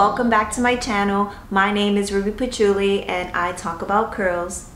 welcome back to my channel. My name is Ruby Patchouli and I talk about curls.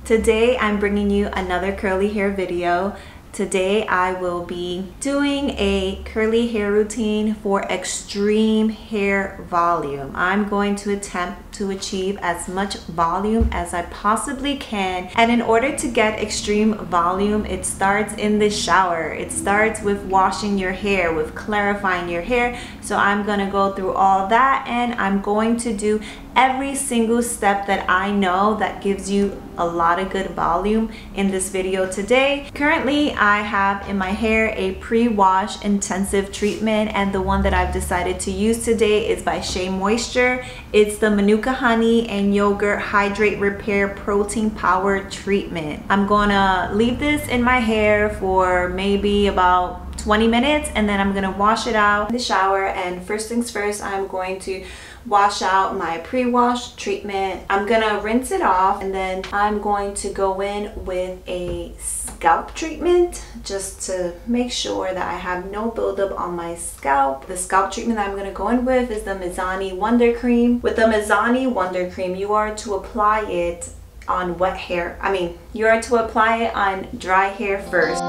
Today I'm bringing you another curly hair video. Today I will be doing a curly hair routine for extreme hair volume. I'm going to attempt to achieve as much volume as I possibly can, and in order to get extreme volume, it starts in the shower. It starts with washing your hair, with clarifying your hair. So I'm gonna go through all that, and I'm going to do every single step that I know that gives you a lot of good volume in this video today. Currently I have in my hair a pre-wash intensive treatment, and the one that I've decided to use today is by Shea Moisture. It's the Manuka Honey and Yogurt Hydrate Repair Protein Power Treatment. I'm gonna leave this in my hair for maybe about 20 minutes and then I'm gonna wash it out in the shower. And first things first, I'm going to wash out my pre-wash treatment. I'm gonna rinse it off, and then I'm going to go in with a scalp treatment just to make sure that I have no buildup on my scalp. The scalp treatment that I'm gonna go in with is the Mizani Wonder Cream. With the Mizani Wonder Cream, you are to apply it on wet hair. You are to apply it on dry hair first.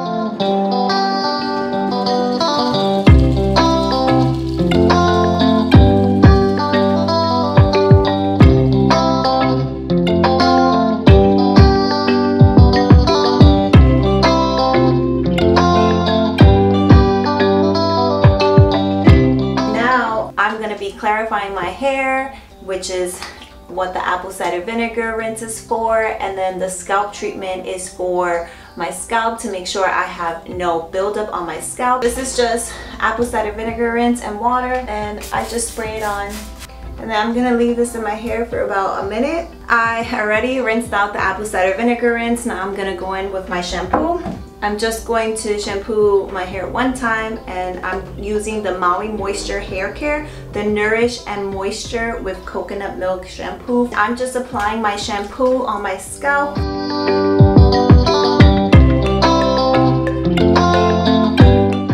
Clarifying my hair, which is what the apple cider vinegar rinse is for, and then the scalp treatment is for my scalp to make sure I have no buildup on my scalp. This is just apple cider vinegar rinse and water, and I just spray it on, and then I'm gonna leave this in my hair for about a minute. I already rinsed out the apple cider vinegar rinse. Now I'm gonna go in with my shampoo. I'm just going to shampoo my hair one time, and I'm using the Maui Moisture Hair Care, the Nourish and Moisture with Coconut Milk Shampoo. I'm just applying my shampoo on my scalp.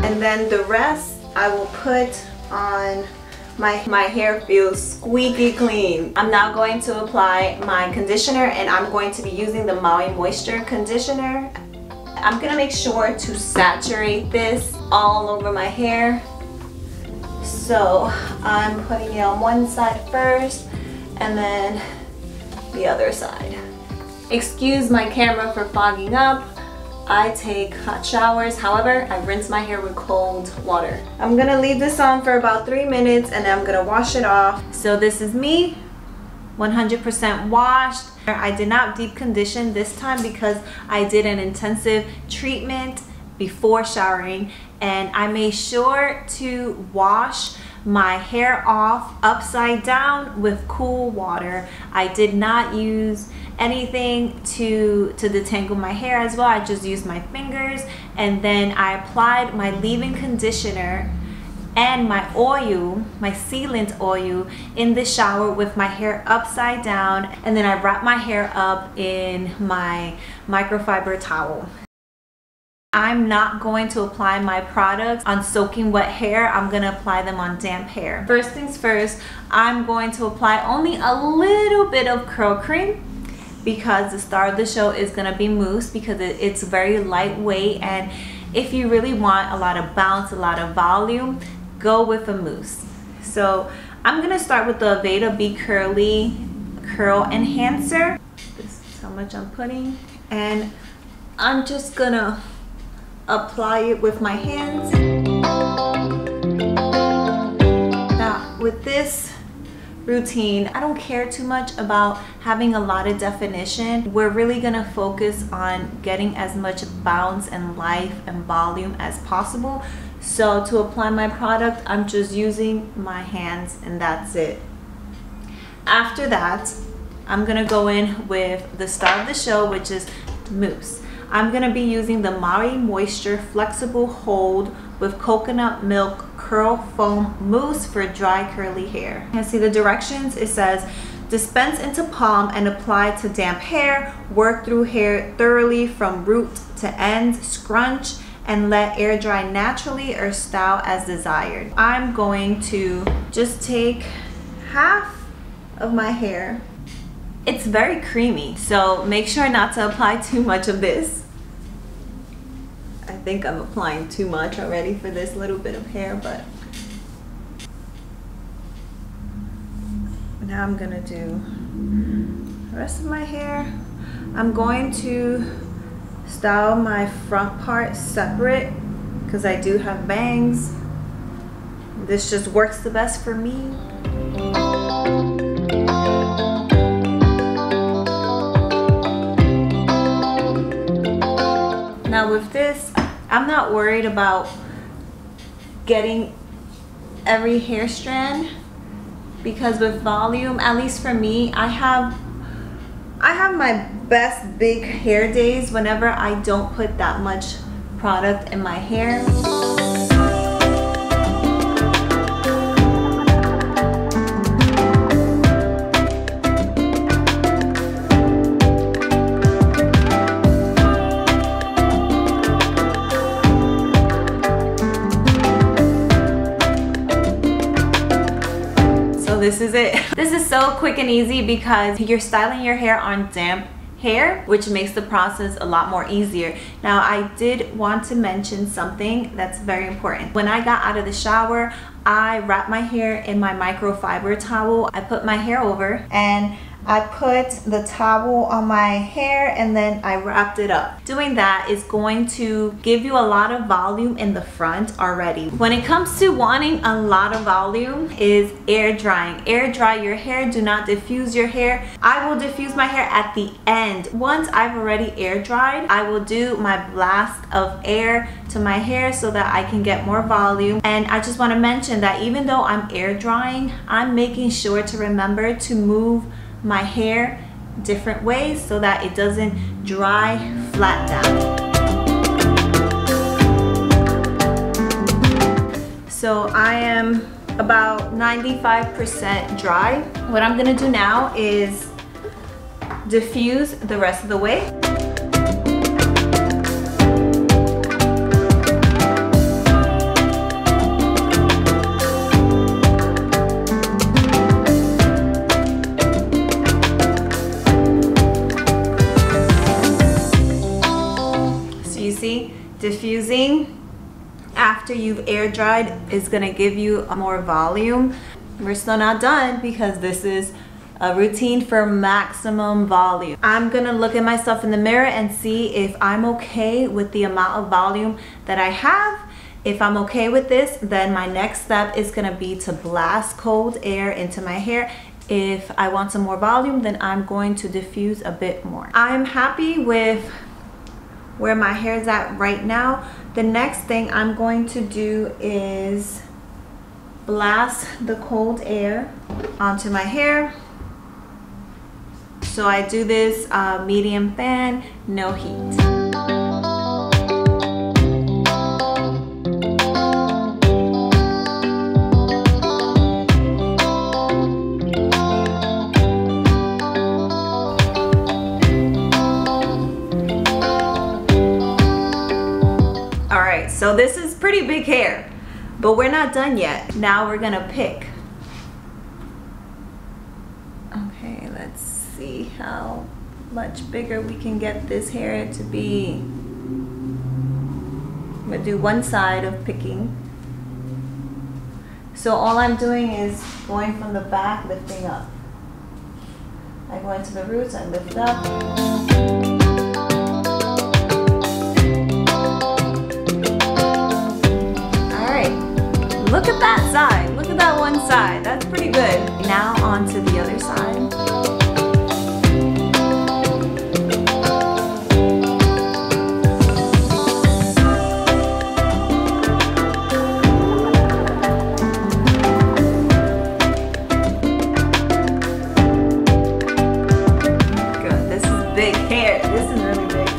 And then the rest I will put on my hair. Feels squeaky clean. I'm now going to apply my conditioner, and I'm going to be using the Maui Moisture Conditioner. I'm gonna make sure to saturate this all over my hair. So I'm putting it on one side first and then the other side. Excuse my camera for fogging up. I take hot showers. However, I rinse my hair with cold water. I'm gonna leave this on for about 3 minutes and then I'm gonna wash it off. So this is me, 100% washed. I did not deep condition this time because I did an intensive treatment before showering, and I made sure to wash my hair off upside down with cool water. I did not use anything to detangle my hair as well. I just used my fingers, and then I applied my leave-in conditioner and my oil, my sealant oil, in the shower with my hair upside down, and then I wrap my hair up in my microfiber towel. I'm not going to apply my products on soaking wet hair. I'm gonna apply them on damp hair. First things first, I'm going to apply only a little bit of curl cream because the star of the show is gonna be mousse, because it's very lightweight, and if you really want a lot of bounce, a lot of volume, go with a mousse. So I'm gonna start with the Veda Be Curly Curl Enhancer. This is how much I'm putting, and I'm just gonna apply it with my hands. Now with this routine, I don't care too much about having a lot of definition. We're really gonna focus on getting as much bounce and life and volume as possible. So to apply my product, I'm just using my hands, and that's it. After that, I'm gonna go in with the star of the show, which is mousse. I'm gonna be using the Maui Moisture Flexible Hold with Coconut Milk Curl Foam Mousse for dry curly hair. You can see the directions. It says, dispense into palm and apply to damp hair. Work through hair thoroughly from root to end. Scrunch and let air dry naturally or style as desired. I'm going to just take half of my hair. It's very creamy, so make sure not to apply too much of this. I think I'm applying too much already for this little bit of hair, but now I'm gonna do the rest of my hair. I'm going to style my front part separate because I do have bangs. This just works the best for me. Now with this, I'm not worried about getting every hair strand because with volume, at least for me, I have my best big hair days whenever I don't put that much product in my hair. This is it. This is so quick and easy because you're styling your hair on damp hair, which makes the process a lot more easier. Now, I did want to mention something that's very important. When I got out of the shower, I wrapped my hair in my microfiber towel. I put my hair over and I put the towel on my hair and then I wrapped it up. Doing that is going to give you a lot of volume in the front already. When it comes to wanting a lot of volume is air drying. Air dry your hair, do not diffuse your hair. I will diffuse my hair at the end. Once I've already air dried, I will do my blast of air to my hair so that I can get more volume. And I just want to mention that even though I'm air drying, I'm making sure to remember to move my hair different ways so that it doesn't dry flat down. So I am about 95% dry. What I'm gonna do now is diffuse the rest of the way. Diffusing after you've air dried is gonna give you more volume. We're still not done because this is a routine for maximum volume. I'm gonna look at myself in the mirror and see if I'm okay with the amount of volume that I have. If I'm okay with this, then my next step is gonna be to blast cold air into my hair. If I want some more volume, then I'm going to diffuse a bit more. I'm happy with where my hair is at right now. The next thing I'm going to do is blast the cold air onto my hair. So I do this medium fan, no heat. So this is pretty big hair, but we're not done yet. Now we're gonna pick. Okay, let's see how much bigger we can get this hair to be. I'm gonna do one side of picking. So all I'm doing is going from the back, lifting up. I go into the roots, I lift up. Look at that side, look at that one side, that's pretty good. Now on to the other side. Good, this is big hair, this is really big.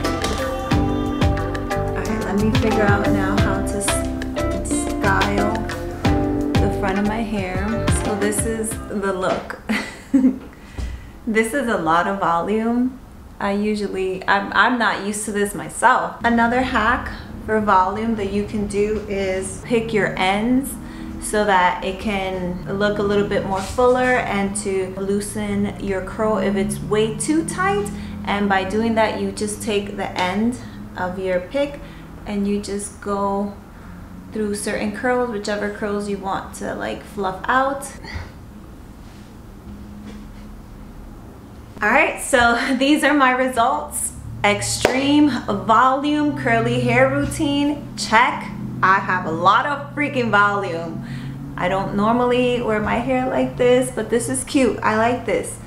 All right, let me figure out now how to style front of my hair. So this is the look. This is a lot of volume. I'm not used to this myself. Another hack for volume that you can do is pick your ends. so that it can look a little bit more fuller and to loosen your curl if it's way too tight. And by doing that, you just take the end of your pick and you just go through certain curls, whichever curls you want to like fluff out. All right, so these are my results. Extreme volume curly hair routine, check. I have a lot of freaking volume. I don't normally wear my hair like this, but this is cute. I like this.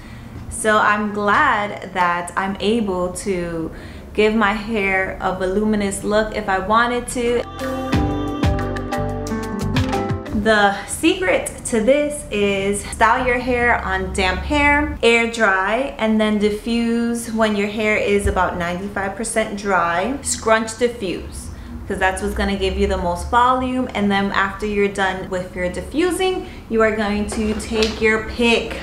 So I'm glad that I'm able to give my hair a voluminous look if I wanted to. The secret to this is style your hair on damp hair, air dry, and then diffuse when your hair is about 95% dry. Scrunch diffuse, because that's what's going to give you the most volume. And then after you're done with your diffusing, you are going to take your pick.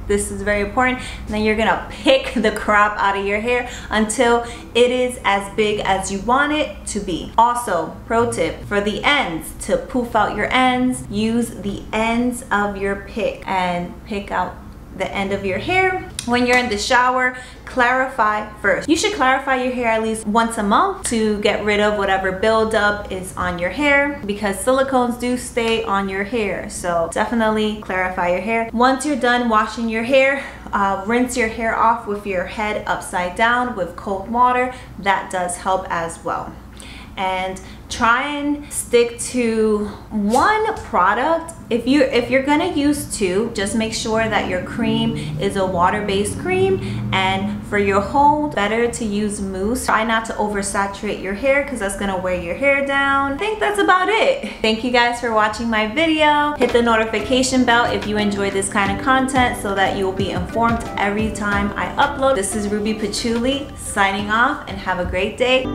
This is very important. And then you're gonna pick the crop out of your hair until it is as big as you want it to be. Also, pro tip, for the ends, to poof out your ends, use the ends of your pick and pick out the end of your hair. When you're in the shower, clarify first. You should clarify your hair at least once a month to get rid of whatever buildup is on your hair, because silicones do stay on your hair. So definitely clarify your hair. Once you're done washing your hair, rinse your hair off with your head upside down with cold water. That does help as well. And try and stick to one product. If you're gonna use two, just make sure that your cream is a water-based cream, and for your hold, better to use mousse. Try not to oversaturate your hair because that's gonna wear your hair down. I think that's about it. Thank you guys for watching my video. Hit the notification bell if you enjoy this kind of content so that you'll be informed every time I upload. This is Ruby Patchouli signing off, and have a great day.